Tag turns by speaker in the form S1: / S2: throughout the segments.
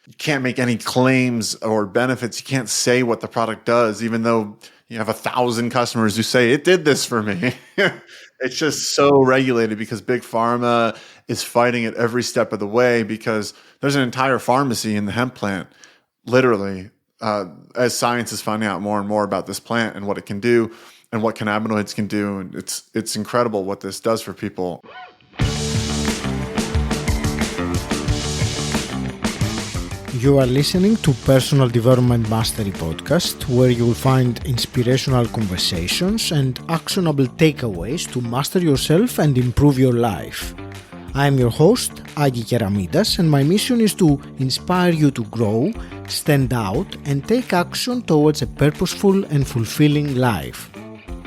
S1: you can't make any claims or benefits. You can't say what the product does, even though you have 1,000 customers who say it did this for me. It's just so regulated because big pharma is fighting it every step of the way because there's an entire pharmacy in the hemp plant, literally, as science is finding out more and more about this plant and what it can do and what cannabinoids can do. And it's incredible what this does for people.
S2: You are listening to Personal Development Mastery Podcast, where you will find inspirational conversations and actionable takeaways to master yourself and improve your life. I am your host, 𝘁rep𝗸𝗄𝘆, and my mission is to inspire you to grow, stand out, and take action towards a purposeful and fulfilling life.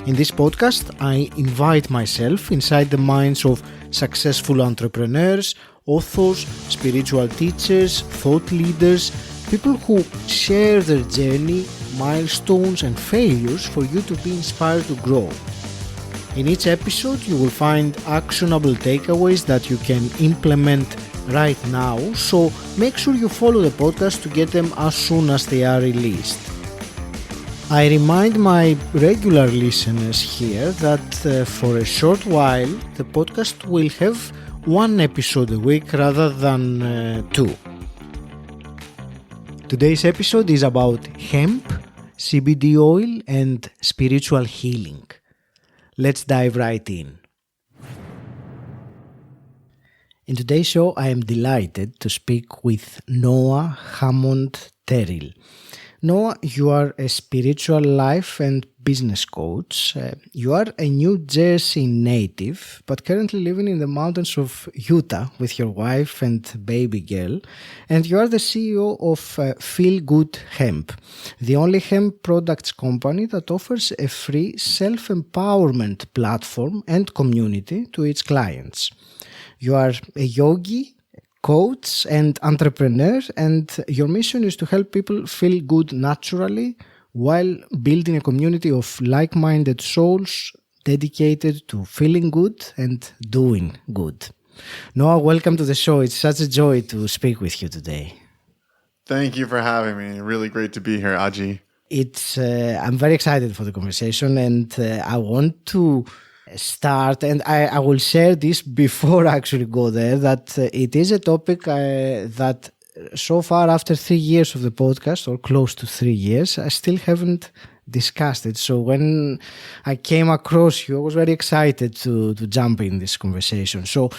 S2: In this podcast, I invite myself inside the minds of successful entrepreneurs, authors, spiritual teachers, thought leaders, people who share their journey, milestones, and failures for you to be inspired to grow. In each episode, you will find actionable takeaways that you can implement right now, so make sure you follow the podcast to get them as soon as they are released. I remind my regular listeners here that for a short while, the podcast will have one episode a week rather than two. Today's episode is about hemp, CBD oil, and spiritual healing. Let's dive right in. In today's show, I am delighted to speak with Hammond Tyrrell. Noah, you are a spiritual life and business coach. You are a New Jersey native, but currently living in the mountains of Utah with your wife and baby girl. And you are the CEO of Feel Good Hemp, the only hemp products company that offers a free self-empowerment platform and community to its clients. You are a yogi, coach and entrepreneur, and your mission is to help people feel good naturally while building a community of like-minded souls dedicated to feeling good and doing good. Noah, welcome to the show. It's such a joy to speak with you today.
S1: Thank you for having me. Really great to be here, Aji.
S2: I'm very excited for the conversation, and I want to start, and I will share this before I actually go there, that it is a topic that so far after 3 years of the podcast, or close to 3 years, I still haven't discussed it. So when I came across you, I was very excited to jump in this conversation. So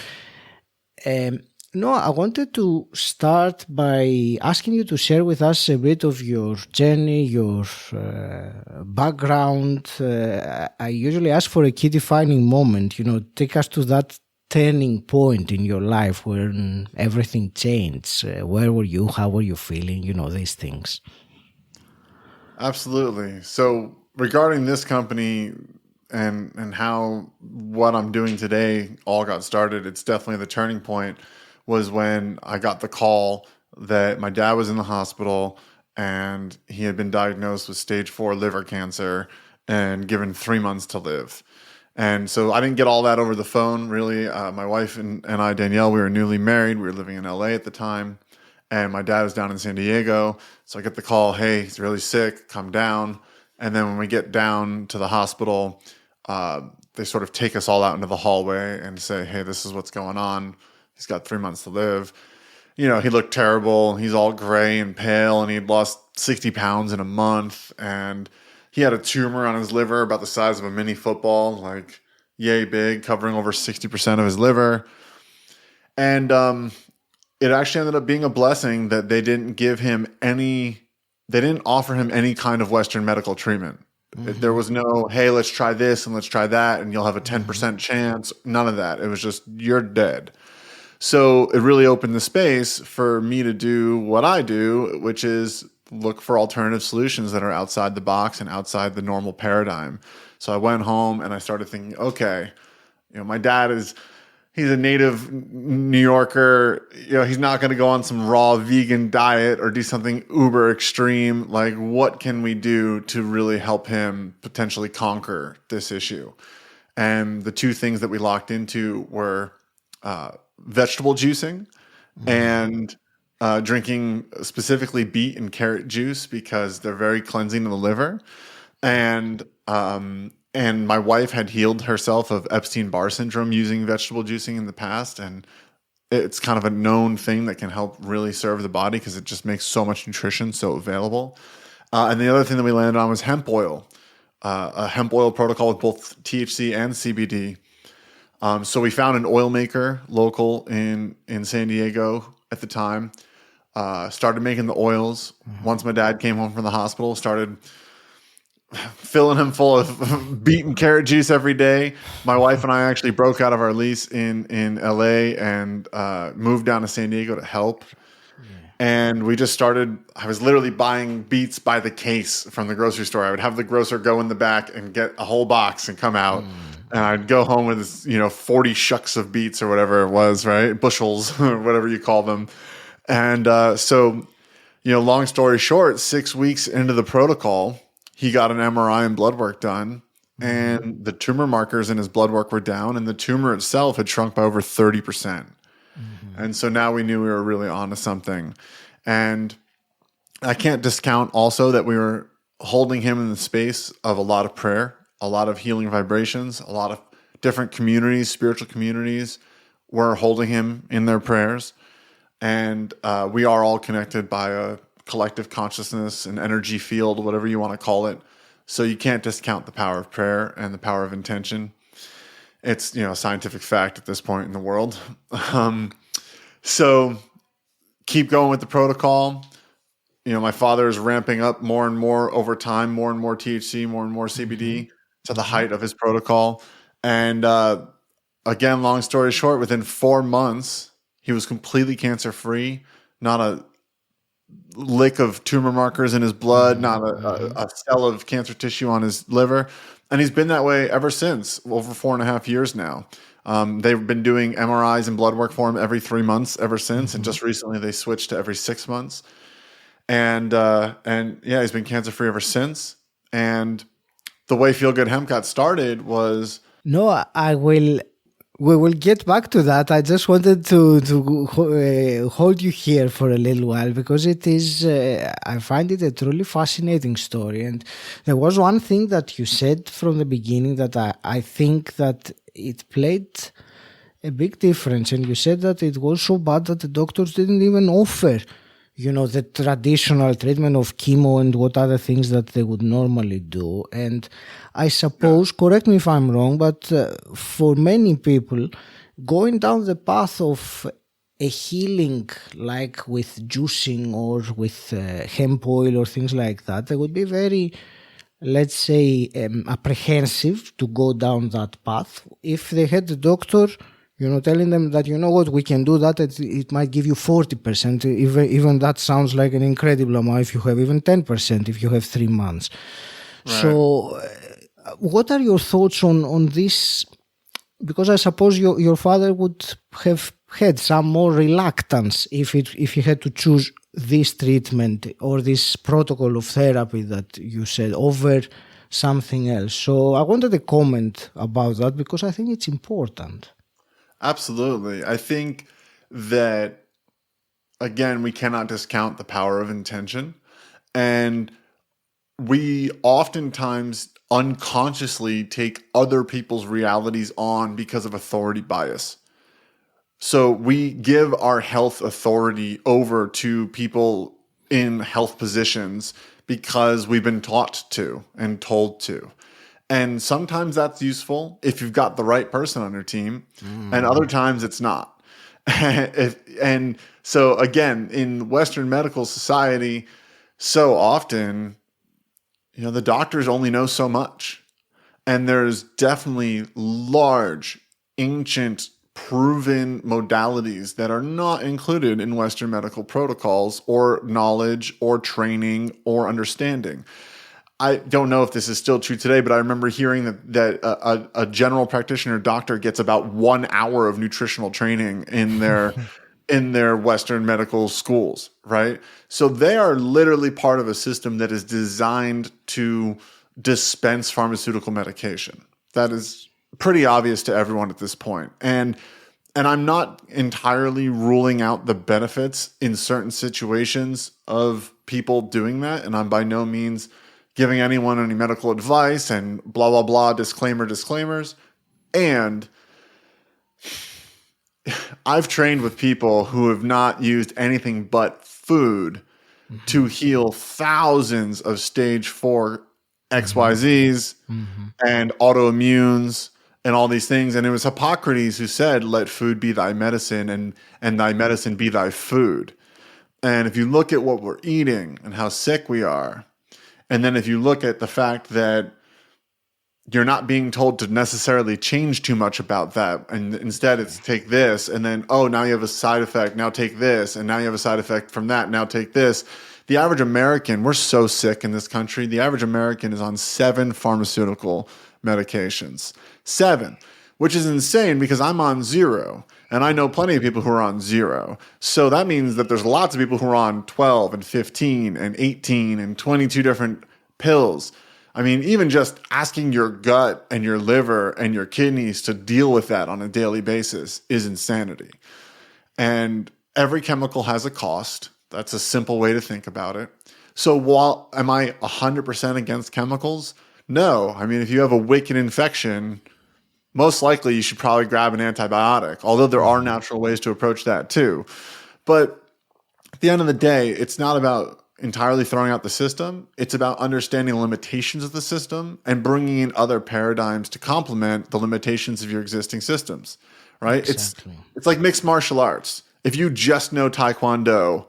S2: I wanted to start by asking you to share with us a bit of your journey, your background. I usually ask for a key defining moment, take us to that turning point in your life when everything changed. Where were you? How were you feeling? These things.
S1: Absolutely. So regarding this company and how what I'm doing today all got started, it's definitely the turning point was when I got the call that my dad was in the hospital and he had been diagnosed with stage 4 liver cancer and given 3 months to live. And so I didn't get all that over the phone, really. My wife and I, Danielle, we were newly married. We were living in LA at the time. And my dad was down in San Diego. So I get the call, hey, he's really sick, come down. And then when we get down to the hospital, they sort of take us all out into the hallway and say, hey, this is what's going on. He's got 3 months to live. He looked terrible. He's all gray and pale, and he'd lost 60 pounds in a month. And he had a tumor on his liver about the size of a mini football, like yay big, covering over 60% of his liver. And it actually ended up being a blessing that they didn't offer him any kind of Western medical treatment. Mm-hmm. There was no, hey, let's try this and let's try that, and you'll have a 10% chance. None of that. It was just, you're dead. So it really opened the space for me to do what I do, which is look for alternative solutions that are outside the box and outside the normal paradigm. So I went home and I started thinking, okay, my dad he's a native New Yorker. He's not going to go on some raw vegan diet or do something uber extreme. Like, what can we do to really help him potentially conquer this issue? And the two things that we locked into were vegetable juicing and drinking specifically beet and carrot juice because they're very cleansing to the liver. And my wife had healed herself of Epstein-Barr syndrome using vegetable juicing in the past, and it's kind of a known thing that can help really serve the body because it just makes so much nutrition so available. And the other thing that we landed on was hemp oil, a hemp oil protocol with both THC and CBD. So we found an oil maker local in San Diego at the time, started making the oils. Once my dad came home from the hospital, started filling him full of beet and carrot juice every day. My wife and I actually broke out of our lease in LA and moved down to San Diego to help. And we just started, I was literally buying beets by the case from the grocery store. I would have the grocer go in the back and get a whole box and come out. And I'd go home with, 40 shucks of beets or whatever it was, right? Bushels or whatever you call them. And long story short, 6 weeks into the protocol, he got an MRI and blood work done. And the tumor markers in his blood work were down. And the tumor itself had shrunk by over 30%. And so now we knew we were really onto something. And I can't discount also that we were holding him in the space of a lot of prayer, a lot of healing vibrations, a lot of different communities, spiritual communities were holding him in their prayers. And we are all connected by a collective consciousness, an energy field, whatever you want to call it. So you can't discount the power of prayer and the power of intention. It's, a scientific fact at this point in the world. So keep going with the protocol. My father is ramping up more and more over time, more and more THC, more and more CBD to the height of his protocol. And again, long story short, within 4 months, he was completely cancer-free, not a lick of tumor markers in his blood, not a cell of cancer tissue on his liver. And he's been that way ever since, over 4.5 years now. They've been doing MRIs and blood work for him every 3 months ever since. And just recently they switched to every 6 months. And yeah, he's been cancer-free ever since. And the way Feel Good Hemp got started was...
S2: No, we will get back to that. I just wanted to hold you here for a little while because it is, I find it a truly fascinating story. And there was one thing that you said from the beginning that I think that it played a big difference. And you said that it was so bad that the doctors didn't even offer, the traditional treatment of chemo and what other things that they would normally do. And I suppose, correct me if I'm wrong, but for many people, going down the path of a healing, like with juicing or with hemp oil or things like that, they would be very, let's say, apprehensive to go down that path. If they had the doctor, telling them that, what, we can do that, it might give you 40%. Even that sounds like an incredible amount if you have even 10%, if you have 3 months. Right. So what are your thoughts on this? Because I suppose your father would have had some more reluctance if he had to choose this treatment or this protocol of therapy that you said over something else. So I wanted a comment about that because I think it's important.
S1: Absolutely. I think that, again, we cannot discount the power of intention. And we oftentimes unconsciously take other people's realities on because of authority bias. So we give our health authority over to people in health positions because we've been taught to and told to. And sometimes that's useful if you've got the right person on your team, and other times it's not. And so again, in Western medical society, so often, the doctors only know so much. And there's definitely large, ancient, proven modalities that are not included in Western medical protocols or knowledge or training or understanding. I don't know if this is still true today, but I remember hearing that a general practitioner doctor gets about 1 hour of nutritional training in their Western medical schools, right? So they are literally part of a system that is designed to dispense pharmaceutical medication. That is pretty obvious to everyone at this point. And and I'm not entirely ruling out the benefits in certain situations of people doing that. And I'm by no means giving anyone any medical advice and blah, blah, blah, disclaimers. And I've trained with people who have not used anything but food to heal thousands of stage 4 XYZs and autoimmunes and all these things. And it was Hippocrates who said, let food be thy medicine and thy medicine be thy food. And if you look at what we're eating and how sick we are, and then if you look at the fact that you're not being told to necessarily change too much about that, and instead it's take this, and then, oh, now you have a side effect, now take this, and now you have a side effect from that, now take this. The average American, we're so sick in this country, the average American is on 7 pharmaceutical medications. 7, which is insane because I'm on 0. And I know plenty of people who are on 0. So that means that there's lots of people who are on 12 and 15 and 18 and 22 different pills. I mean, even just asking your gut and your liver and your kidneys to deal with that on a daily basis is insanity. And every chemical has a cost. That's a simple way to think about it. So while am I 100% against chemicals? No. I mean, if you have a wicked infection, most likely you should probably grab an antibiotic, although there are natural ways to approach that too. But at the end of the day, it's not about entirely throwing out the system. It's about understanding the limitations of the system and bringing in other paradigms to complement the limitations of your existing systems, right?
S2: Exactly.
S1: It's like mixed martial arts. If you just know Taekwondo,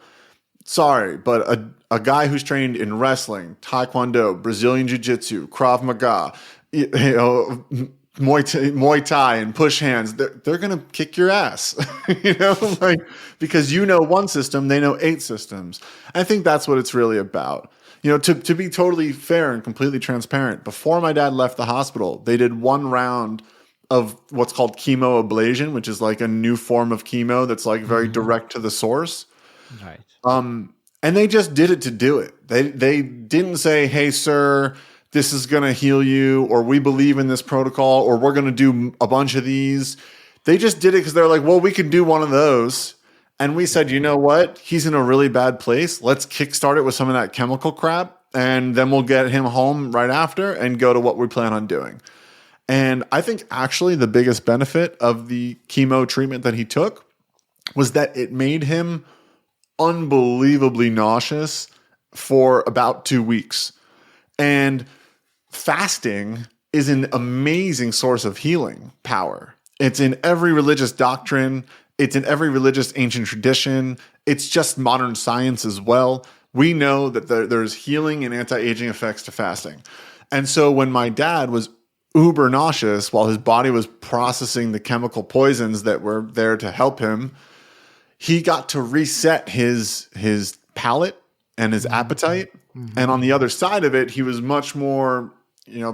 S1: sorry, but a guy who's trained in wrestling, Taekwondo, Brazilian Jiu-Jitsu, Krav Maga, Muay Thai and push hands, they're going to kick your ass, because you know one system, they know 8 systems. I think that's what it's really about. To be totally fair and completely transparent, before my dad left the hospital, they did 1 round of what's called chemoablation, which is like a new form of chemo that's like very direct to the source.
S2: Right.
S1: And they just did it to do it. They didn't say, hey, sir, this is going to heal you, or we believe in this protocol, or we're going to do a bunch of these. They just did it because they're like, well, we could do one of those. And we said, you know what? He's in a really bad place. Let's kickstart it with some of that chemical crap, and then we'll get him home right after and go to what we plan on doing. And I think actually the biggest benefit of the chemo treatment that he took was that it made him unbelievably nauseous for about 2 weeks. And fasting is an amazing source of healing power. It's in every religious doctrine. It's in every religious ancient tradition. It's just modern science as well. We know that there's healing and anti-aging effects to fasting. And so when my dad was uber nauseous while his body was processing the chemical poisons that were there to help him, he got to reset his palate and his appetite. And on the other side of it, he was much more,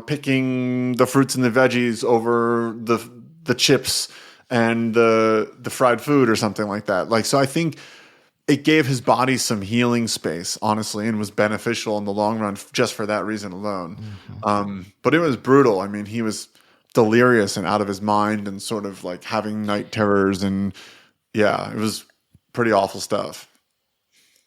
S1: picking the fruits and the veggies over the chips and the fried food or something like that. So I think it gave his body some healing space, honestly, and was beneficial in the long run just for that reason alone. But it was brutal. I mean, he was delirious and out of his mind and sort of like having night terrors. And yeah, it was pretty awful stuff.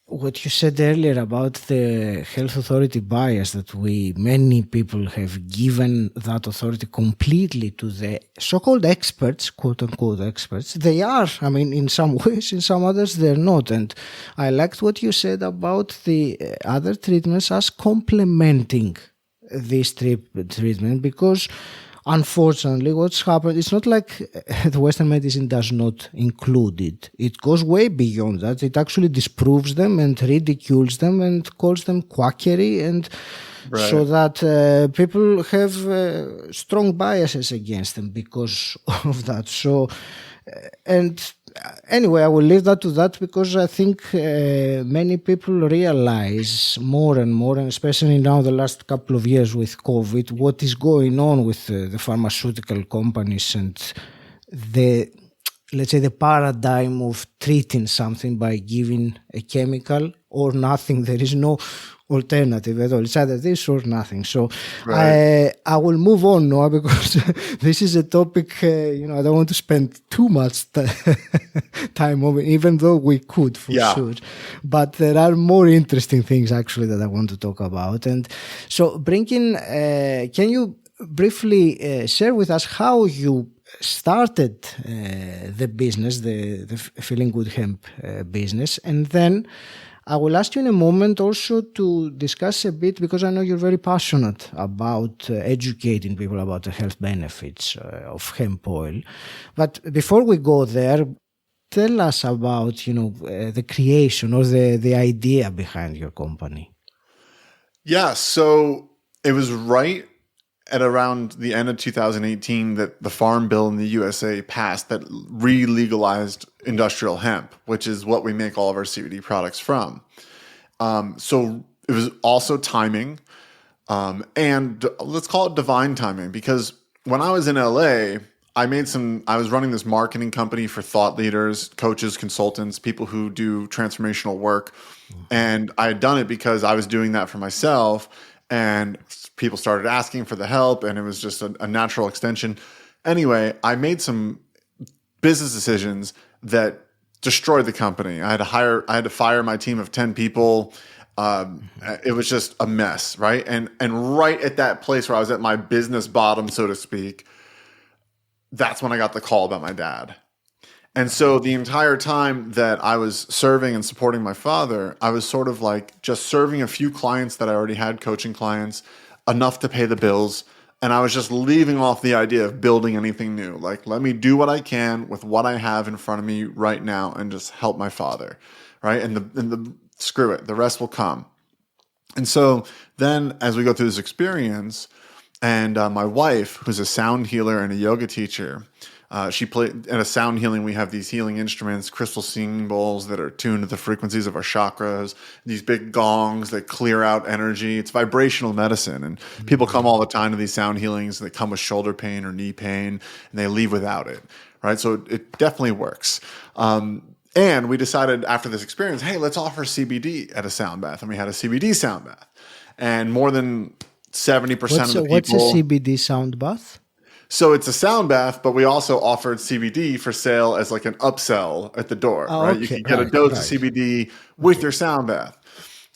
S2: What you said earlier about the health authority bias, that many people have given that authority completely to the so-called experts, quote unquote experts. They are, in some ways, in some others they're not. And I liked what you said about the other treatments as complementing this treatment, because unfortunately, what's happened, it's not like the Western medicine does not include it. It goes way beyond that. It actually disproves them and ridicules them and calls them quackery, and
S1: right.
S2: So that people have strong biases against them because of that. So, and anyway, I will leave that to that, because I think many people realize more and more, and especially now the last couple of years with COVID, what is going on with the pharmaceutical companies and the paradigm of treating something by giving a chemical or nothing. There is no alternative at all. It's either this or nothing. So
S1: Right.
S2: I will move on, Noah, because this is a topic, I don't want to spend too much time on it, even though we could for
S1: Yeah.
S2: sure. But there are more interesting things actually that I want to talk about. And so can you briefly share with us how you started the business, the Feeling Good Hemp business, and then I will ask you in a moment also to discuss a bit, because I know you're very passionate about educating people about the health benefits of hemp oil. But before we go there, tell us about the creation or the idea behind your company.
S1: Yeah. So it was right at around the end of 2018 that the Farm Bill in the USA passed that re-legalized industrial hemp, which is what we make all of our CBD products from. So it was also timing, and let's call it divine timing, because when I was in LA, I was running this marketing company for thought leaders, coaches, consultants, people who do transformational work. And I had done it because I was doing that for myself, and people started asking for the help, and it was just a natural extension. Anyway, I made some business decisions that destroyed the company. I had to fire my team of 10 people. It was just a mess, right? And right at that place where I was at my business bottom, so to speak, that's when I got the call about my dad. And so the entire time that I was serving and supporting my father, I was sort of like just serving a few clients that I already had, coaching clients, enough to pay the bills. And I was just leaving off the idea of building anything new. Like, let me do what I can with what I have in front of me right now and just help my father, right? And screw it, the rest will come. And so then as we go through this experience, and my wife, who's a sound healer and a yoga teacher, she played at a sound healing. We have these healing instruments, crystal singing bowls that are tuned to the frequencies of our chakras, these big gongs that clear out energy. It's vibrational medicine. And people come all the time to these sound healings. They come with shoulder pain or knee pain, and they leave without it, right? So it definitely works. And we decided after this experience, hey, let's offer CBD at a sound bath. And we had a CBD sound bath. And more than 70% of the people...
S2: What's a CBD sound bath?
S1: So it's a sound bath, but we also offered CBD for sale as like an upsell at the door, right?
S2: Okay,
S1: You can get a dose of CBD with your sound bath.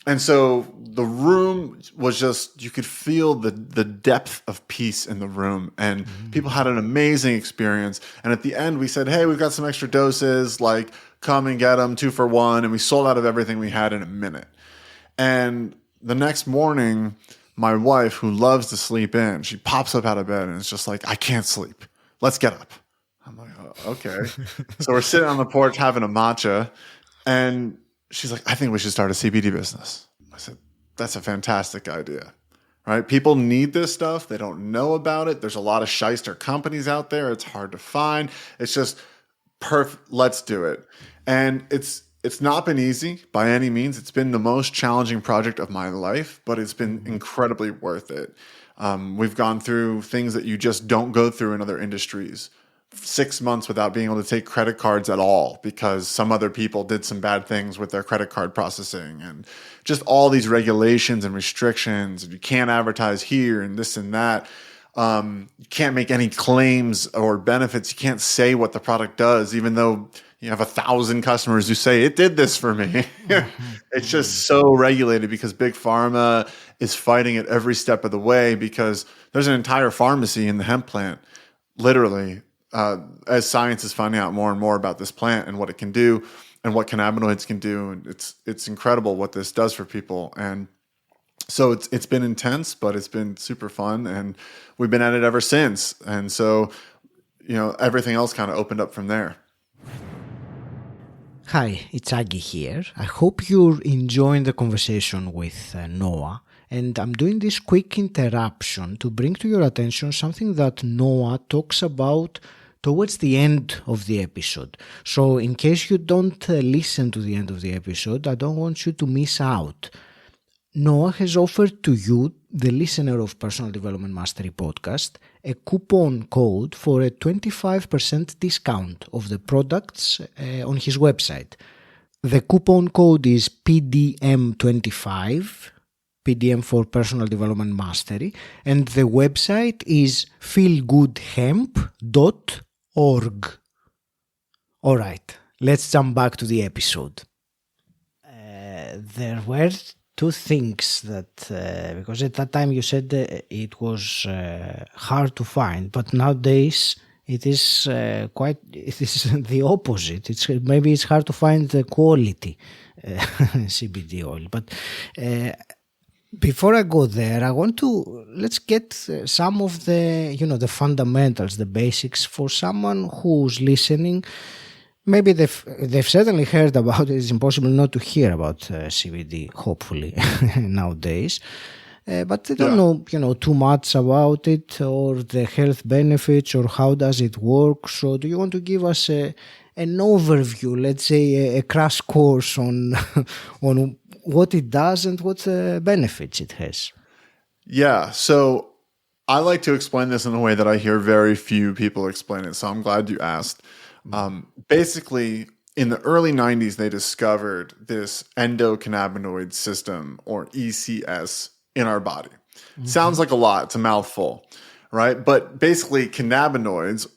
S1: And so the room was just, you could feel the depth of peace in the room, and people had an amazing experience. And at the end we said, hey, we've got some extra doses, like come and get them 2 for 1. And we sold out of everything we had in a minute. And the next morning, my wife, who loves to sleep in, she pops up out of bed and it's just like, I can't sleep. Let's get up. I'm like, oh, okay. So we're sitting on the porch having a matcha, and she's like, I think we should start a CBD business. I said, that's a fantastic idea, right? People need this stuff. They don't know about it. There's a lot of shyster companies out there. It's hard to find. It's just perfect. Let's do it. And it's not been easy by any means. It's been the most challenging project of my life, but it's been incredibly worth it. We've gone through things that you just don't go through in other industries. 6 months without being able to take credit cards at all because some other people did some bad things with their credit card processing, and just all these regulations and restrictions. You can't advertise here and this and that. You can't make any claims or benefits. You can't say what the product does, even though you have 1,000 customers who say it did this for me. It's just so regulated because big pharma is fighting it every step of the way, because there's an entire pharmacy in the hemp plant, literally, as science is finding out more and more about this plant and what it can do and what cannabinoids can do. And it's incredible what this does for people. And so it's been intense, but it's been super fun, and we've been at it ever since. And so, everything else kind of opened up from there.
S2: Hi, it's Aggie here. I hope you're enjoying the conversation with Noah. And I'm doing this quick interruption to bring to your attention something that Noah talks about towards the end of the episode. So in case you don't listen to the end of the episode, I don't want you to miss out. Noah has offered to you, the listener of Personal Development Mastery podcast, a coupon code for a 25% discount of the products on his website. The coupon code is PDM25, PDM for Personal Development Mastery, and the website is feelgoodhemp.org. All right, let's jump back to the episode. There were two things that, because at that time you said it was hard to find, but nowadays it is it is the opposite. Maybe it's hard to find the quality CBD oil. But before I go there, I want to, let's get some of the, the fundamentals, the basics for someone who's listening. Maybe they've certainly heard about it. It's impossible not to hear about CBD, hopefully, nowadays. But they don't know, too much about it or the health benefits or how does it work. So do you want to give us an overview, let's say a crash course on on what it does and what benefits it has?
S1: Yeah, so I like to explain this in a way that I hear very few people explain it. So I'm glad you asked. Basically, in the early 90s, they discovered this endocannabinoid system, or ECS, in our body. Sounds like a lot. It's a mouthful, right? But basically, cannabinoids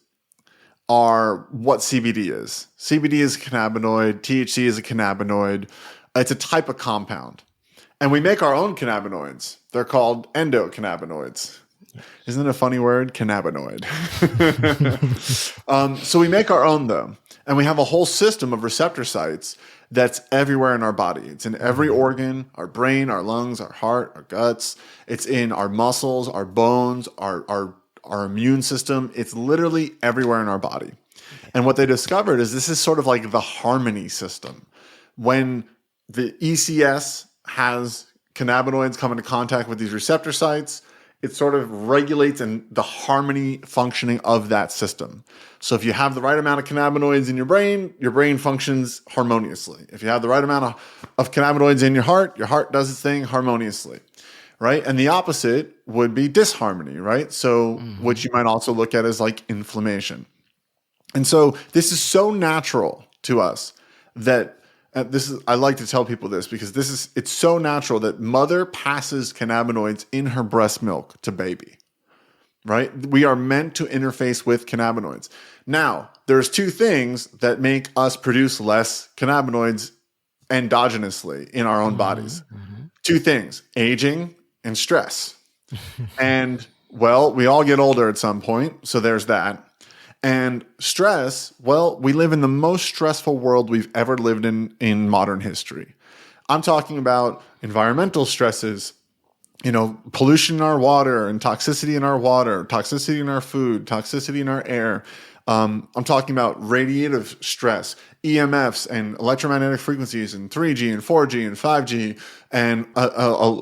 S1: are what CBD is. CBD is a cannabinoid. THC is a cannabinoid. It's a type of compound. And we make our own cannabinoids. They're called endocannabinoids. Isn't it a funny word? Cannabinoid. So we make our own, though. And we have a whole system of receptor sites that's everywhere in our body. It's in every organ, our brain, our lungs, our heart, our guts. It's in our muscles, our bones, our immune system. It's literally everywhere in our body. And what they discovered is this is sort of like the harmony system. When the ECS has cannabinoids come into contact with these receptor sites, it sort of regulates the harmony functioning of that system. So if you have the right amount of cannabinoids in your brain functions harmoniously. If you have the right amount of cannabinoids in your heart does its thing harmoniously, right? And the opposite would be disharmony, right? So which you might also look at as like inflammation. And so this is so natural to us that I like to tell people this because it's so natural that mother passes cannabinoids in her breast milk to baby, right? We are meant to interface with cannabinoids. Now, there's two things that make us produce less cannabinoids endogenously in our own bodies. Two things, aging and stress. And well, we all get older at some point, so there's that. And stress, well, we live in the most stressful world we've ever lived in modern history. I'm talking about environmental stresses, pollution in our water and toxicity in our water, toxicity in our food, toxicity in our air. I'm talking about radiative stress, EMFs and electromagnetic frequencies and 3G and 4G and 5G and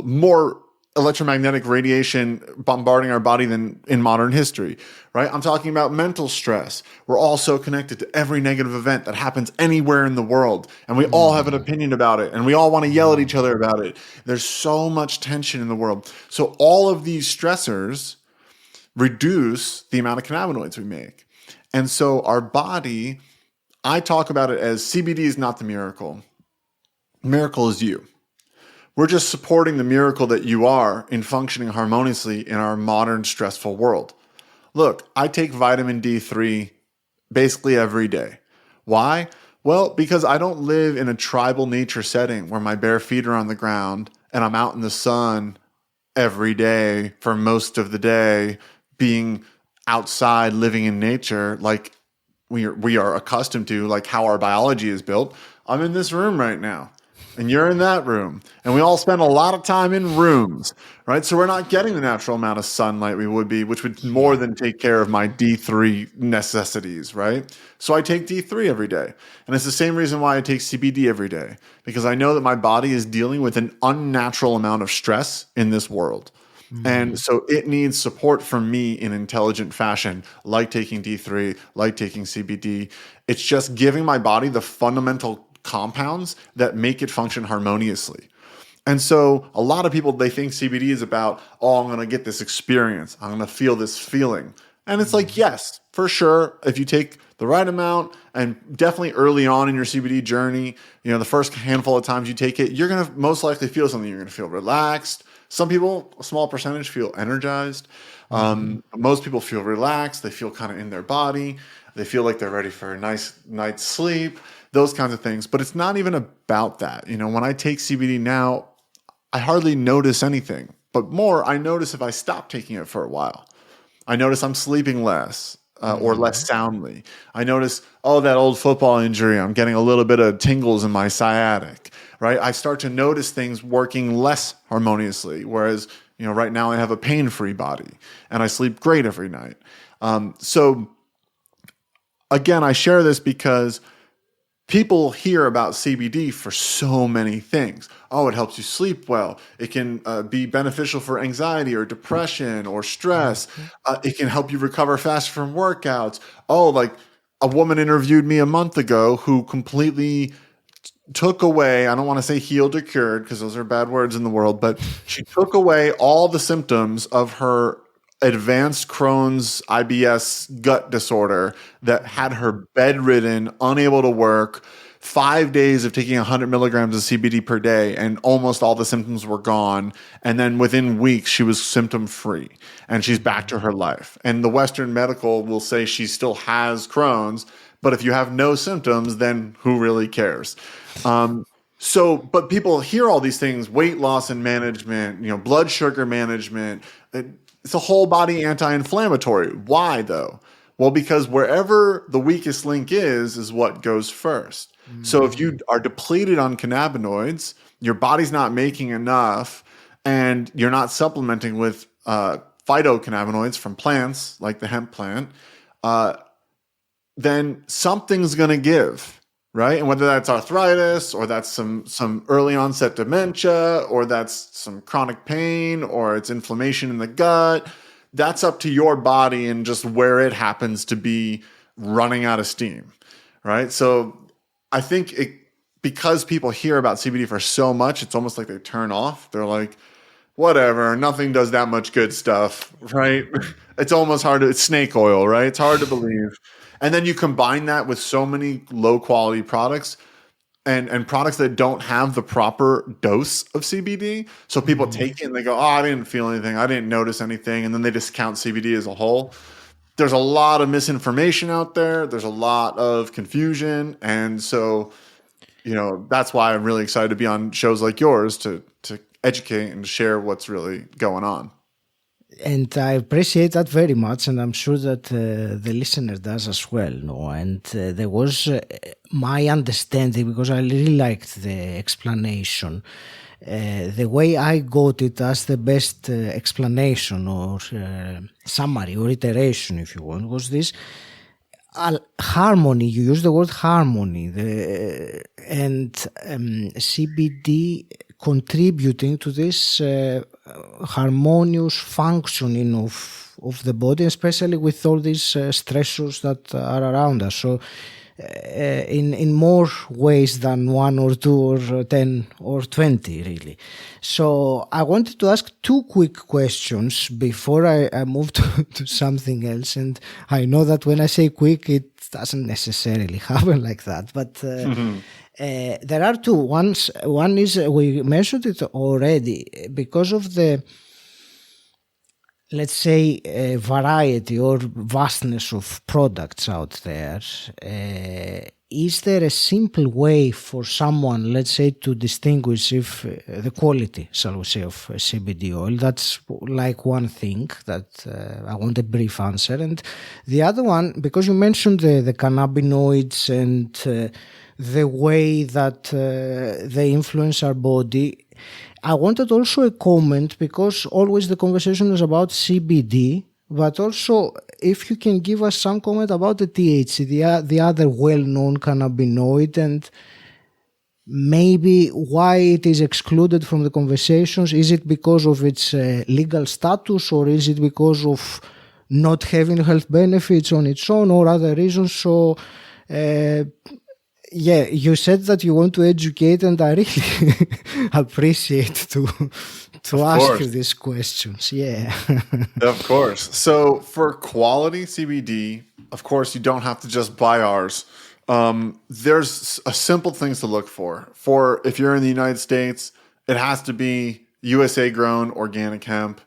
S1: more electromagnetic radiation bombarding our body than in modern history, right? I'm talking about mental stress. We're all so connected to every negative event that happens anywhere in the world, and we all have an opinion about it, and we all want to yell at each other about it. There's so much tension in the world. So all of these stressors reduce the amount of cannabinoids we make. And so our body, I talk about it as CBD is not the miracle. The miracle is you. We're just supporting the miracle that you are in functioning harmoniously in our modern stressful world. Look, I take vitamin D3 basically every day. Why? Well, because I don't live in a tribal nature setting where my bare feet are on the ground and I'm out in the sun every day for most of the day, being outside, living in nature like we are accustomed to, like how our biology is built. I'm in this room right now. And you're in that room. And we all spend a lot of time in rooms, right? So we're not getting the natural amount of sunlight we would be, which would more than take care of my D3 necessities, right? So I take D3 every day. And it's the same reason why I take CBD every day, because I know that my body is dealing with an unnatural amount of stress in this world. And so it needs support from me in intelligent fashion, like taking D3, like taking CBD. It's just giving my body the fundamental compounds that make it function harmoniously. And so a lot of people, they think CBD is about, I'm going to get this experience. I'm going to feel this feeling. And it's like, yes, for sure. If you take the right amount, and definitely early on in your CBD journey, the first handful of times you take it, you're going to most likely feel something. You're going to feel relaxed. Some people, a small percentage, feel energized. Most people feel relaxed. They feel kind of in their body. They feel like they're ready for a nice night's sleep, those kinds of things. But it's not even about that. When I take CBD now, I hardly notice anything. But more, I notice if I stop taking it for a while. I notice I'm sleeping less or less soundly. I notice, that old football injury, I'm getting a little bit of tingles in my sciatic, right? I start to notice things working less harmoniously, whereas, right now I have a pain-free body and I sleep great every night. So again, I share this because people hear about CBD for so many things. Oh, it helps you sleep well. It can be beneficial for anxiety or depression or stress. It can help you recover faster from workouts. Oh, like a woman interviewed me a month ago who completely took away, I don't want to say healed or cured because those are bad words in the world, but she took away all the symptoms of her advanced Crohn's IBS gut disorder that had her bedridden, unable to work, 5 days of taking 100 milligrams of CBD per day, and almost all the symptoms were gone. And then within weeks, she was symptom free and she's back to her life. And the Western medical will say she still has Crohn's, but if you have no symptoms, then who really cares? But people hear all these things, weight loss and management, blood sugar management. It's a whole body anti-inflammatory. Why though? Well, because wherever the weakest link is what goes first. So if you are depleted on cannabinoids, your body's not making enough, and you're not supplementing with phytocannabinoids from plants like the hemp plant, then something's going to give, right? And whether that's arthritis or that's some early onset dementia or that's some chronic pain or it's inflammation in the gut, that's up to your body and just where it happens to be running out of steam, right? So I think because people hear about CBD for so much, it's almost like they turn off. They're like, whatever, nothing does that much good stuff, right? It's almost hard it's snake oil, right? It's hard to believe. And then you combine that with so many low quality products and products that don't have the proper dose of CBD. So people take it and they go, I didn't feel anything. I didn't notice anything. And then they discount CBD as a whole. There's a lot of misinformation out there. There's a lot of confusion. And so, that's why I'm really excited to be on shows like yours to educate and share what's really going on.
S2: And I appreciate that very much, and I'm sure that the listener does as well. No? And there was my understanding, because I really liked the explanation. The way I got it as the best explanation or summary or iteration, if you want, was this harmony. You use the word harmony, and CBD contributing to this harmonious functioning of the body, especially with all these stressors that are around us. So in more ways than 1 or 2 or 10 or 20, really. So I wanted to ask 2 quick questions before I move to something else. And I know that when I say quick, it doesn't necessarily happen like that. But there are 2. One is, we mentioned it already, because of the, let's say, variety or vastness of products out there. Is there a simple way for someone, let's say, to distinguish if the quality, shall we say, of CBD oil? That's like one thing that I want a brief answer. And the other one, because you mentioned the cannabinoids and the way that they influence our body, I wanted also a comment, because always the conversation is about CBD, but also if you can give us some comment about the THC, the other well-known cannabinoid, and maybe why it is excluded from the conversations. Is it because of its legal status, or is it because of not having health benefits on its own, or other reasons? So yeah, you said that you want to educate, and I really appreciate to ask you these questions. Yeah.
S1: Of course. So for quality CBD, of course, you don't have to just buy ours. There's a simple things to look for. For if you're in the United States, it has to be USA grown organic hemp.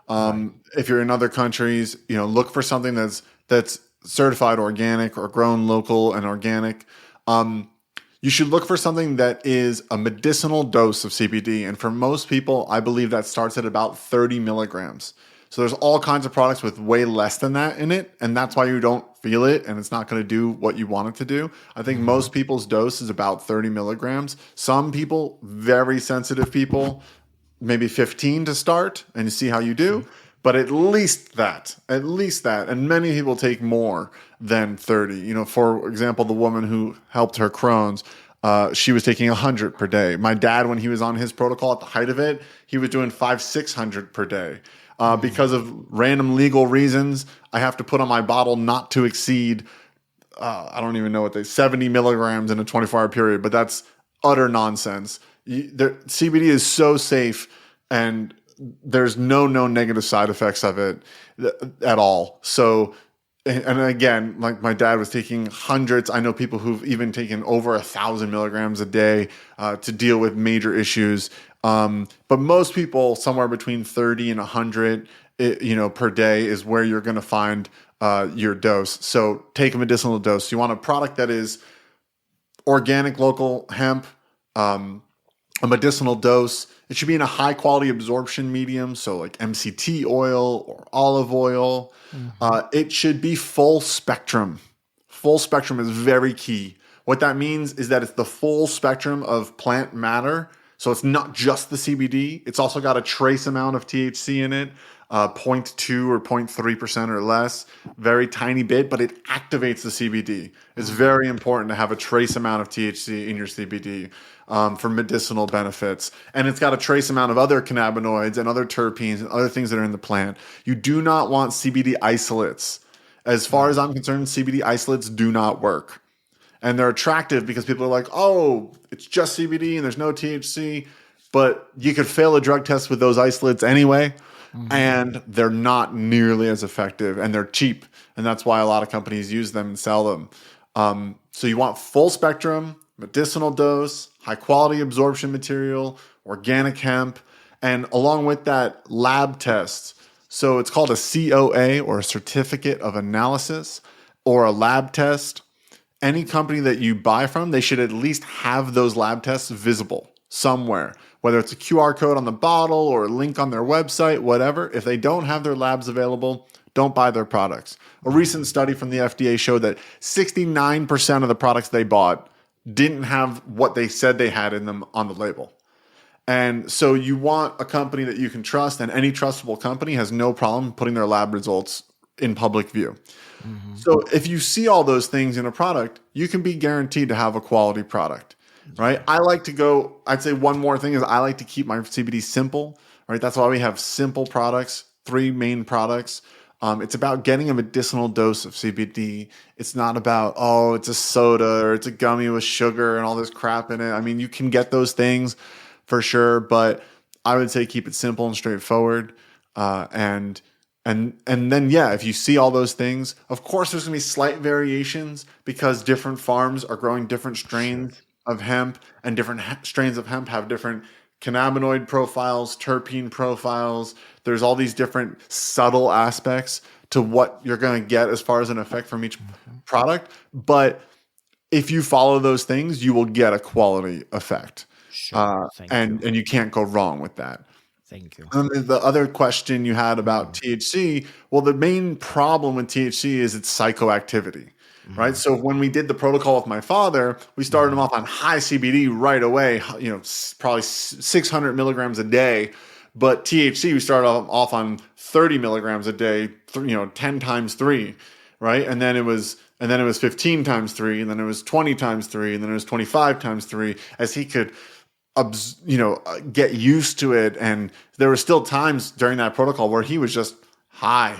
S1: If you're in other countries, look for something that's certified organic or grown local and organic. You should look for something that is a medicinal dose of CBD. And for most people, I believe that starts at about 30 milligrams. So there's all kinds of products with way less than that in it. And that's why you don't feel it and it's not going to do what you want it to do. I think most people's dose is about 30 milligrams. Some people, very sensitive people, maybe 15 to start and you see how you do. But at least that. And many people take more than 30. For example, the woman who helped her Crohn's, she was taking 100 per day. My dad, when he was on his protocol at the height of it, he was doing 500-600 per day. Because of random legal reasons, I have to put on my bottle not to exceed, I don't even know what 70 milligrams in a 24-hour period, but that's utter nonsense. CBD is so safe and there's no negative side effects of it at all. So, and again, like my dad was taking hundreds. I know people who've even taken over 1,000 milligrams a day to deal with major issues. But most people, somewhere between 30 and 100, per day is where you're going to find your dose. So take a medicinal dose. You want a product that is organic, local hemp, a medicinal dose. It should be in a high quality absorption medium, so like MCT oil or olive oil. It should be full spectrum. Full spectrum is very key. What that means is that it's the full spectrum of plant matter. So it's not just the CBD. It's also got a trace amount of THC in it, 0.2 or 0.3% or less, very tiny bit, but it activates the CBD. It's very important to have a trace amount of THC in your CBD for medicinal benefits. And it's got a trace amount of other cannabinoids and other terpenes and other things that are in the plant. You do not want CBD isolates. As far as I'm concerned, CBD isolates do not work. And they're attractive because people are like, oh, it's just CBD and there's no THC. But you could fail a drug test with those isolates anyway. And they're not nearly as effective and they're cheap. And that's why a lot of companies use them and sell them. So you want full spectrum, medicinal dose, high quality absorption material, organic hemp, and along with that, lab tests. So it's called a COA or a certificate of analysis or a lab test. Any company that you buy from, they should at least have those lab tests visible somewhere, whether it's a QR code on the bottle or a link on their website, whatever. If they don't have their labs available, don't buy their products. A recent study from the FDA showed that 69% of the products they bought didn't have what they said they had in them on the label. And so you want a company that you can trust, and any trustable company has no problem putting their lab results in public view. So if you see all those things in a product, you can be guaranteed to have a quality product, right? I'd say one more thing is I like to keep my CBD simple, right? That's why we have simple products, 3 main products. It's about getting a medicinal dose of CBD. It's not about, oh, it's a soda or it's a gummy with sugar and all this crap in it. I mean, you can get those things for sure, but I would say keep it simple and straightforward. And then, yeah, if you see all those things, of course, there's going to be slight variations because different farms are growing different strains of hemp, and different strains of hemp have different cannabinoid profiles, terpene profiles. There's all these different subtle aspects to what you're going to get as far as an effect from each product. But if you follow those things, you will get a quality effect. And you can't go wrong with that.
S2: Thank you.
S1: And the other question you had about THC, well, the main problem with THC is its psychoactivity, right? So when we did the protocol with my father, we started him off on high CBD right away, probably 600 milligrams a day. But THC, we started off on 30 milligrams a day, 10 times 3, right? And then it was 15 times 3, and then it was 20 times 3, and then it was 25 times 3, as he could get used to it. And there were still times during that protocol where he was just high,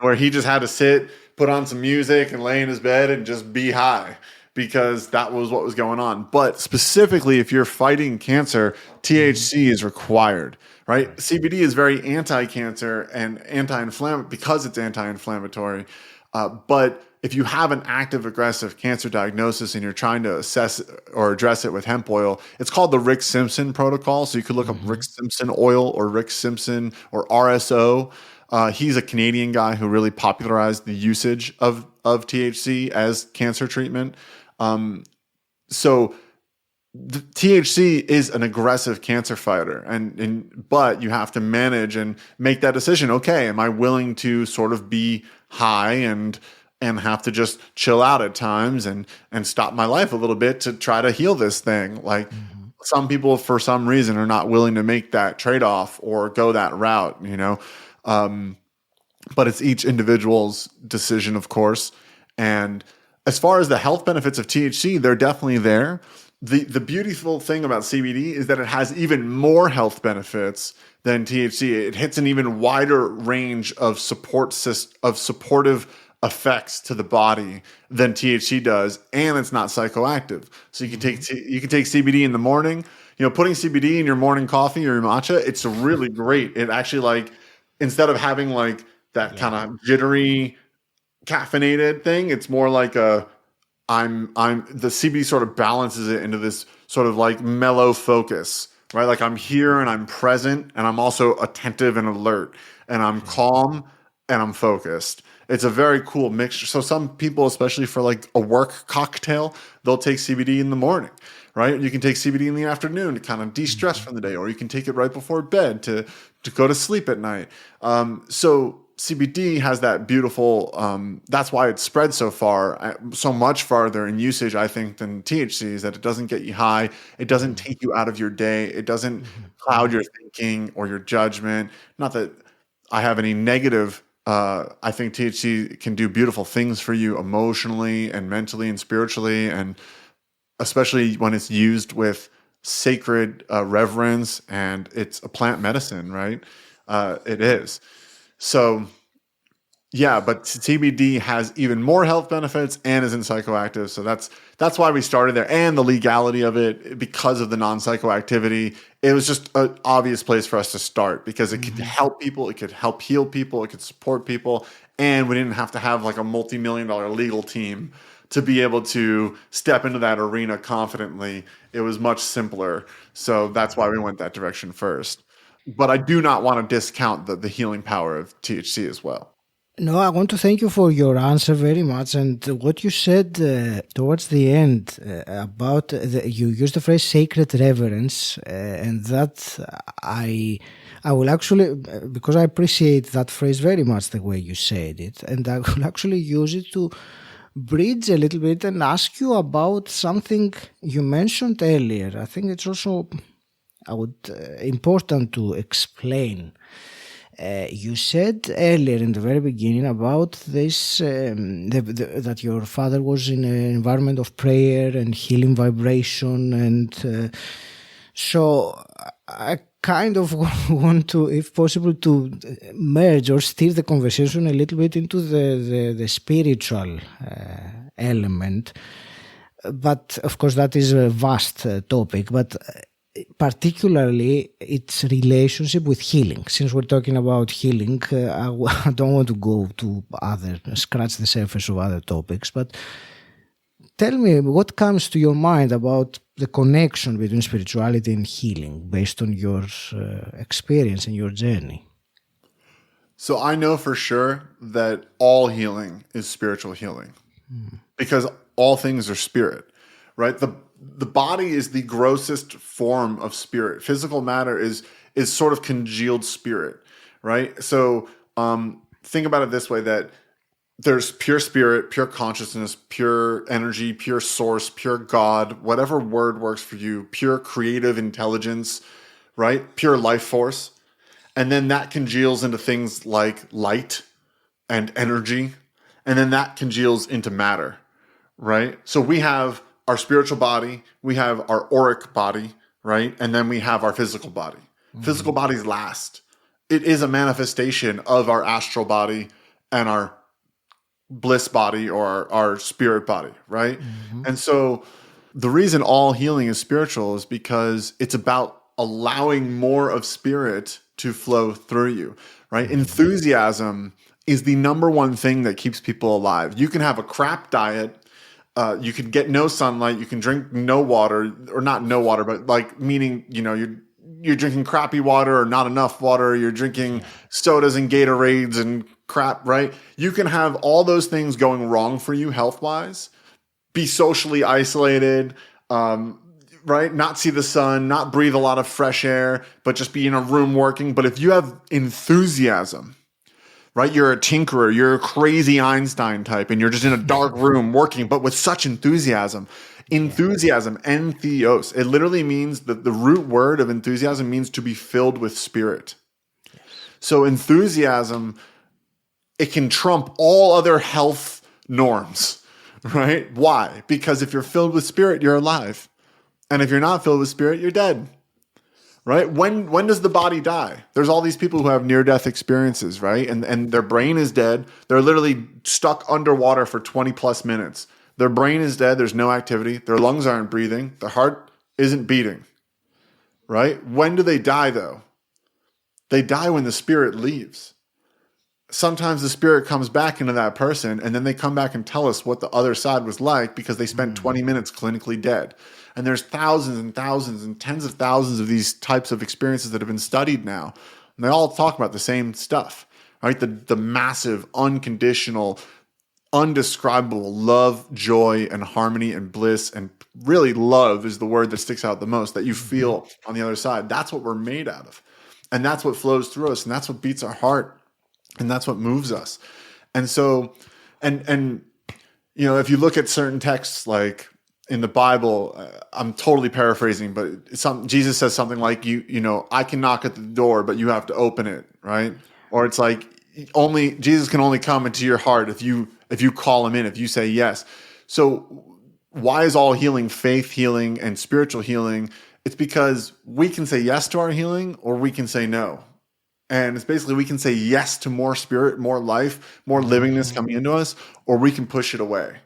S1: where he just had to sit, put on some music and lay in his bed and just be high because that was what was going on. But specifically, if you're fighting cancer, THC is required, right? CBD is very anti-cancer and anti-inflammatory because it's anti-inflammatory. But if you have an active, aggressive cancer diagnosis and you're trying to assess or address it with hemp oil, it's called the Rick Simpson protocol. So you could look up Rick Simpson oil or Rick Simpson or RSO. He's a Canadian guy who really popularized the usage of THC as cancer treatment. So the THC is an aggressive cancer fighter, but you have to manage and make that decision. Okay, am I willing to sort of be high and have to just chill out at times and stop my life a little bit to try to heal this thing? Like some people, for some reason, are not willing to make that trade-off or go that route, but it's each individual's decision, of course. And as far as the health benefits of THC, they're definitely there. The beautiful thing about CBD is that it has even more health benefits than THC. It hits an even wider range of supportive effects to the body than THC does, and it's not psychoactive. So you can take CBD in the morning. Putting CBD in your morning coffee or your matcha, it's really great. It actually, instead of having that kind of jittery caffeinated thing, it's more like the CBD sort of balances it into this sort of mellow focus, right? Like I'm here and I'm present and I'm also attentive and alert and I'm calm and I'm focused. It's a very cool mixture. So some people, especially for a work cocktail, they'll take CBD in the morning, right? You can take CBD in the afternoon to kind of de-stress from the day, or you can take it right before bed to go to sleep at night. So CBD has that beautiful, that's why it's spread so much farther in usage, I think, than THC, is that it doesn't get you high. It doesn't take you out of your day. It doesn't cloud your thinking or your judgment. Not that I have any negative. I think THC can do beautiful things for you emotionally and mentally and spiritually, and especially when it's used with sacred reverence, and it's a plant medicine, right? It is. So, yeah, but CBD has even more health benefits and isn't psychoactive. So that's why we started there, and the legality of it, because of the non-psychoactivity. It was just an obvious place for us to start because it could help people, it could help heal people, it could support people, and we didn't have to have a multi-million-dollar legal team to be able to step into that arena confidently. It was much simpler. So that's why we went that direction first. But I do not want to discount the healing power of THC as well.
S2: No, I want to thank you for your answer very much. And what you said towards the end about you used the phrase sacred reverence, and that I will actually, because I appreciate that phrase very much the way you said it, and I will actually use it to bridge a little bit and ask you about something you mentioned earlier. I think it's also important to explain. You said earlier in the very beginning about this, that your father was in an environment of prayer and healing vibration, and so I kind of want to, if possible, to merge or steer the conversation a little bit into the spiritual element. But of course, that is a vast topic. But particularly its relationship with healing. Since we're talking about healing, I don't want to go to scratch the surface of other topics, but tell me what comes to your mind about the connection between spirituality and healing based on your experience and your journey.
S1: So I know for sure that all healing is spiritual healing because all things are spirit, right? The body is the grossest form of spirit. Physical matter is sort of congealed spirit, right? So think about it this way, that there's pure spirit, pure consciousness, pure energy, pure source, pure God, whatever word works for you, pure creative intelligence, right? Pure life force. And then that congeals into things like light and energy. And then that congeals into matter, right? So we have our spiritual body, we have our auric body, right? And then we have our physical body. Physical body's last. It is a manifestation of our astral body and our bliss body or our spirit body, right? And so the reason all healing is spiritual is because it's about allowing more of spirit to flow through you, right? Enthusiasm is the number one thing that keeps people alive. You can have a crap diet. You can get no sunlight. You can drink no water, or not no water, but like meaning, you're drinking crappy water or not enough water. You're drinking sodas and Gatorades and crap, right? You can have all those things going wrong for you health-wise, be socially isolated, right? Not see the sun, not breathe a lot of fresh air, but just be in a room working. But if you have enthusiasm, right? You're a tinkerer, you're a crazy Einstein type, and you're just in a dark room working, but with such enthusiasm. Enthusiasm, entheos. It literally means that the root word of enthusiasm means to be filled with spirit. So enthusiasm, it can trump all other health norms, right? Why? Because if you're filled with spirit, you're alive. And if you're not filled with spirit, you're dead. Right? When does the body die? There's all these people who have near-death experiences, right? And their brain is dead. They're literally stuck underwater for 20 plus minutes. Their brain is dead. There's no activity. Their lungs aren't breathing. Their heart isn't beating. Right? When do they die, though? They die when the spirit leaves. Sometimes the spirit comes back into that person, and then they come back and tell us what the other side was like because they spent 20 minutes clinically dead. And there's thousands and thousands and tens of thousands of these types of experiences that have been studied now. And they all talk about the same stuff, right? The massive, unconditional, undescribable love, joy, and harmony and bliss. And really love is the word that sticks out the most that you feel on the other side. That's what we're made out of. And that's what flows through us. And that's what beats our heart. And that's what moves us. And so, and if you look at certain texts, like in the Bible, I'm totally paraphrasing, but Jesus says something like, I can knock at the door, but you have to open it, right? Or it's like Jesus can only come into your heart if you call him in, if you say yes. So why is all healing faith healing and spiritual healing? It's because we can say yes to our healing, or we can say no. And it's basically we can say yes to more spirit, more life, more livingness coming into us, or we can push it away.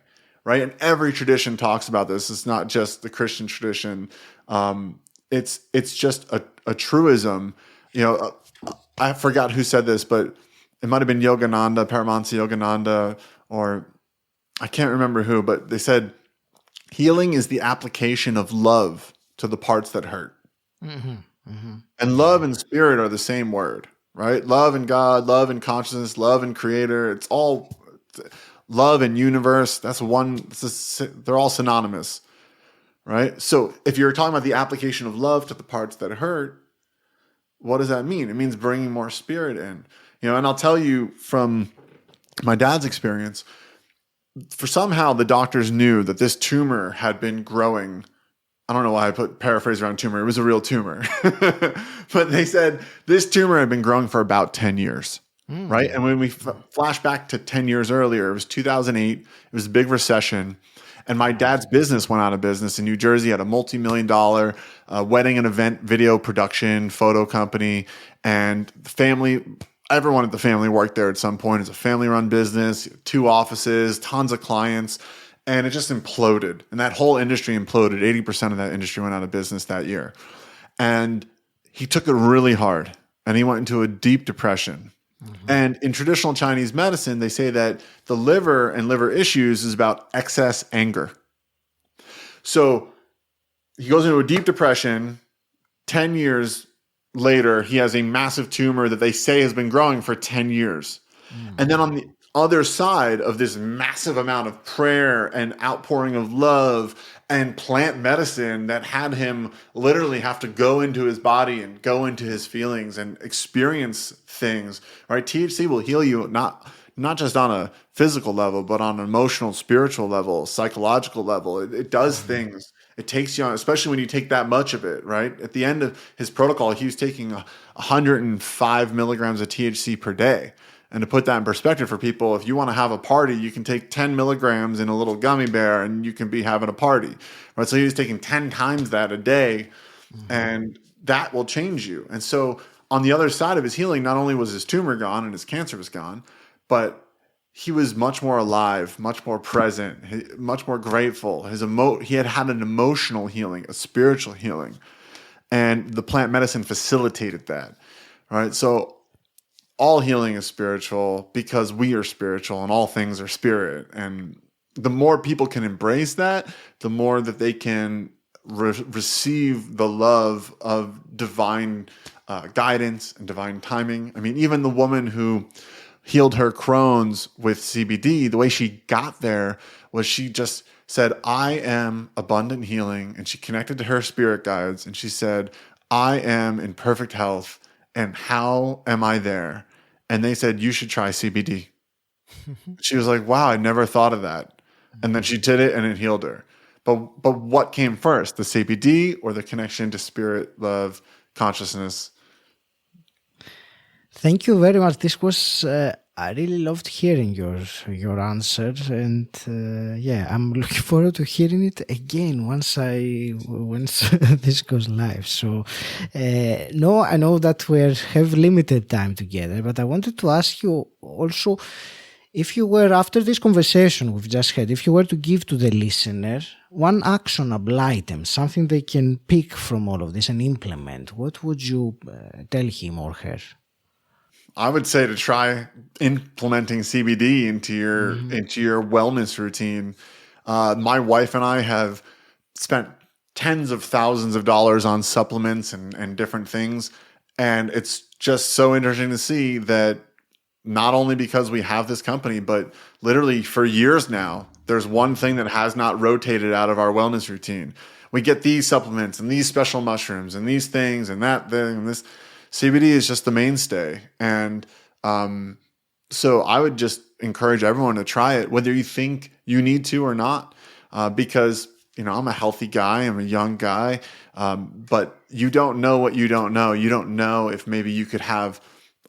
S1: Right? And every tradition talks about this. It's not just the Christian tradition. It's just a truism. I forgot who said this, but it might have been Yogananda, Paramahansa Yogananda, or I can't remember who, but they said healing is the application of love to the parts that hurt. Mm-hmm. Mm-hmm. And love and spirit are the same word, right? Love and God, love and consciousness, love and creator. It's all love and universe. That's one. They're all synonymous, right? So if you're talking about the application of love to the parts that hurt, what does that mean? It means bringing more spirit in, and I'll tell you from my dad's experience, for somehow the doctors knew that this tumor had been growing. I don't know why I put paraphrase around tumor. It was a real tumor. But they said this tumor had been growing for about 10 years, right? And when we flash back to 10 years earlier, it was 2008. It was a big recession. And my dad's business went out of business in New Jersey. Had a multi-million-dollar wedding and event video production, photo company. And the family, everyone at the family worked there at some point. It's a family-run business, 2 offices, tons of clients. And it just imploded. And that whole industry imploded. 80% of that industry went out of business that year. And he took it really hard. And he went into a deep depression. Mm-hmm. And in traditional Chinese medicine, they say that the liver and liver issues is about excess anger. So he goes into a deep depression. 10 years later, he has a massive tumor that they say has been growing for 10 years. Mm-hmm. And then on the other side of this massive amount of prayer and outpouring of love and plant medicine that had him literally have to go into his body and go into his feelings and experience things, right? THC will heal you not just on a physical level, but on an emotional, spiritual level, psychological level. It does things. It takes you on, especially when you take that much of it, right? At the end of his protocol, he was taking 105 milligrams of THC per day. And to put that in perspective for people, if you want to have a party, you can take 10 milligrams in a little gummy bear and you can be having a party, right? So he was taking 10 times that a day, and that will change you. And so on the other side of his healing, not only was his tumor gone and his cancer was gone, but he was much more alive, much more present, much more grateful. He had an emotional healing, a spiritual healing, and the plant medicine facilitated that, right? So all healing is spiritual because we are spiritual and all things are spirit. And the more people can embrace that, the more that they can receive the love of divine guidance and divine timing. I mean, even the woman who healed her Crohn's with CBD, the way she got there was she just said, I am abundant healing. And she connected to her spirit guides. And she said, I am in perfect health. And how am I there? And they said, you should try CBD. She was like, wow, I never thought of that. And then she did it and it healed her. But what came first, the CBD or the connection to spirit, love, consciousness?
S2: Thank you very much. This was I really loved hearing your answer, and I'm looking forward to hearing it again once this goes live. So, no, I know that we have limited time together, but I wanted to ask you also, if you were, after this conversation we've just had, if you were to give to the listener one actionable item, something they can pick from all of this and implement, what would you tell him or her?
S1: I would say to try implementing CBD into your wellness routine. My wife and I have spent tens of thousands of dollars on supplements and different things. And it's just so interesting to see that not only because we have this company, but literally for years now, there's one thing that has not rotated out of our wellness routine. We get these supplements and these special mushrooms and these things and that thing and this. CBD is just the mainstay. And so I would just encourage everyone to try it, whether you think you need to or not, because, I'm a healthy guy, I'm a young guy, but you don't know what you don't know. You don't know if maybe you could have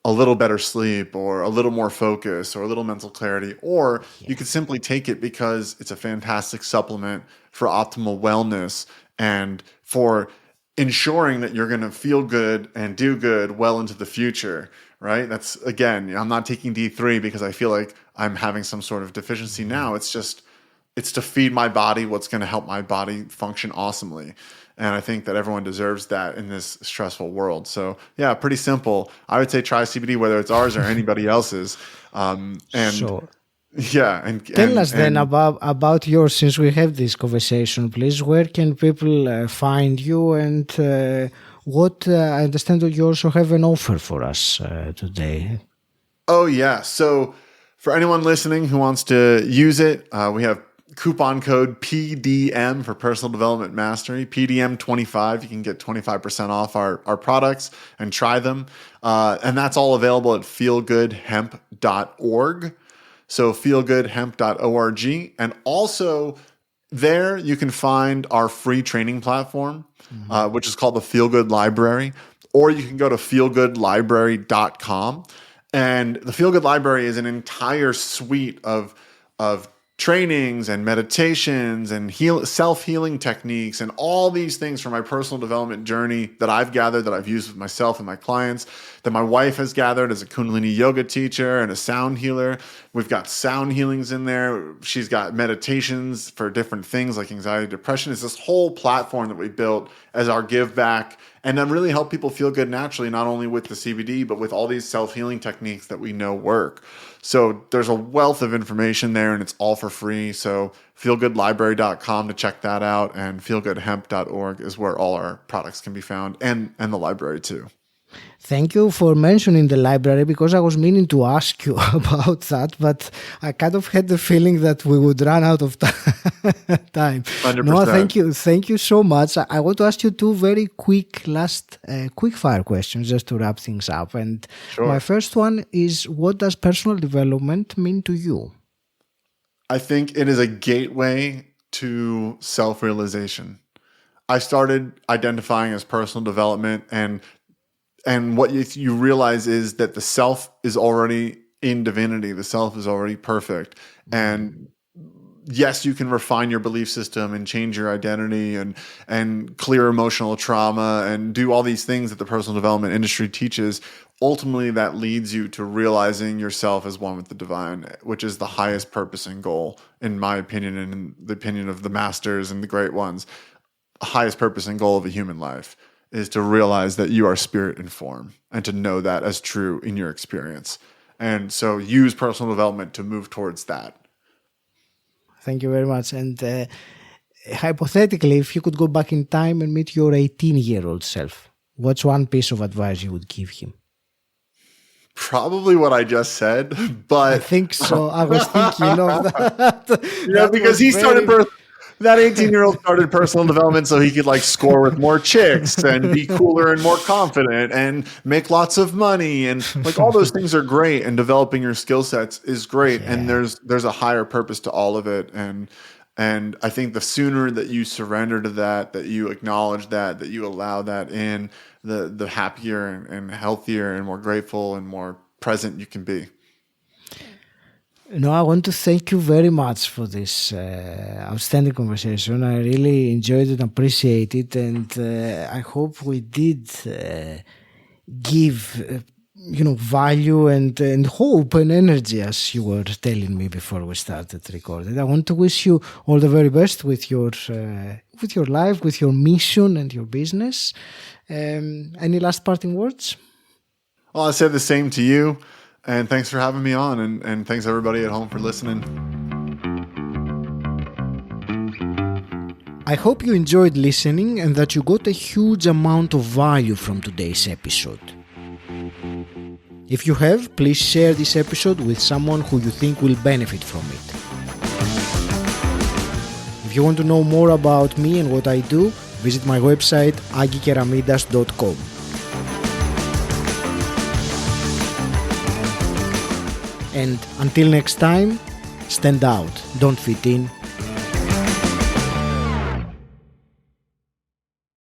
S1: a little better sleep or a little more focus or a little mental clarity, or you could simply take it because it's a fantastic supplement for optimal wellness and for ensuring that you're going to feel good and do good well into the future, right? That's, again, I'm not taking D3 because I feel like I'm having some sort of deficiency now. It's to feed my body what's going to help my body function awesomely. And I think that everyone deserves that in this stressful world. So yeah, pretty simple. I would say try CBD, whether it's ours or anybody else's.
S2: Sure.
S1: Yeah.
S2: Tell us then about yours, since we have this conversation, please. Where can people find you, and what I understand that you also have an offer for us today.
S1: Oh yeah. So for anyone listening who wants to use it, we have coupon code PDM for Personal Development Mastery, PDM25. You can get 25% off our products and try them. And that's all available at feelgoodhemp.org. So feelgoodhemp.org. And also there you can find our free training platform, which is called the Feel Good Library, or you can go to feelgoodlibrary.com. And the Feel Good Library is an entire suite of trainings and meditations and self-healing techniques and all these things from my personal development journey that I've gathered, that I've used with myself and my clients, that my wife has gathered as a Kundalini yoga teacher and a sound healer. We've got sound healings in there. She's got meditations for different things like anxiety, depression. It's this whole platform that we built as our give back and then really help people feel good naturally, not only with the CBD, but with all these self-healing techniques that we know work. So there's a wealth of information there, and it's all for free. So feelgoodlibrary.com to check that out, and feelgoodhemp.org is where all our products can be found, and the library too.
S2: Thank you for mentioning the library, because I was meaning to ask you about that, but I kind of had the feeling that we would run out of time.
S1: 100%.
S2: No, thank you. Thank you so much. I want to ask you two very quick quick fire questions just to wrap things up. And
S1: Sure.
S2: My first one is, what does personal development mean to you?
S1: I think it is a gateway to self-realization. I started identifying as personal development, and what you realize is that the self is already in divinity. The self is already perfect. And yes, you can refine your belief system and change your identity and clear emotional trauma and do all these things that the personal development industry teaches. Ultimately, that leads you to realizing yourself as one with the divine, which is the highest purpose and goal, in my opinion, and in the opinion of the masters and the great ones, highest purpose and goal of a human life. is to realize that you are spirit in form and to know that as true in your experience. And so use personal development to move towards that.
S2: Thank you very much. And hypothetically, if you could go back in time and meet your 18-year-old self, what's one piece of advice you would give him?
S1: Probably what I just said, but
S2: I think so. I was thinking of that.
S1: yeah, because he started that 18-year-old started personal development so he could like score with more chicks and be cooler and more confident and make lots of money, and like all those things are great, and developing your skill sets is great. Yeah. And there's a higher purpose to all of it. And I think the sooner that you surrender to that you acknowledge that you allow that in, the happier and healthier and more grateful and more present you can be.
S2: No, I want to thank you very much for this outstanding conversation. I really enjoyed it and appreciate it, and I hope we did give value and hope and energy, as you were telling me before we started recording. I want to wish you all the very best with your life, with your mission and your business. Any last parting words?
S1: Well, I said the same to you, and thanks for having me on, and thanks everybody at home for listening.
S2: I hope you enjoyed listening and that you got a huge amount of value from today's episode. If you have, please share this episode with someone who you think will benefit from it. If you want to know more about me and what I do, visit my website 𝘁rep𝗸𝗄𝗆.com. And until next time, stand out, don't fit in,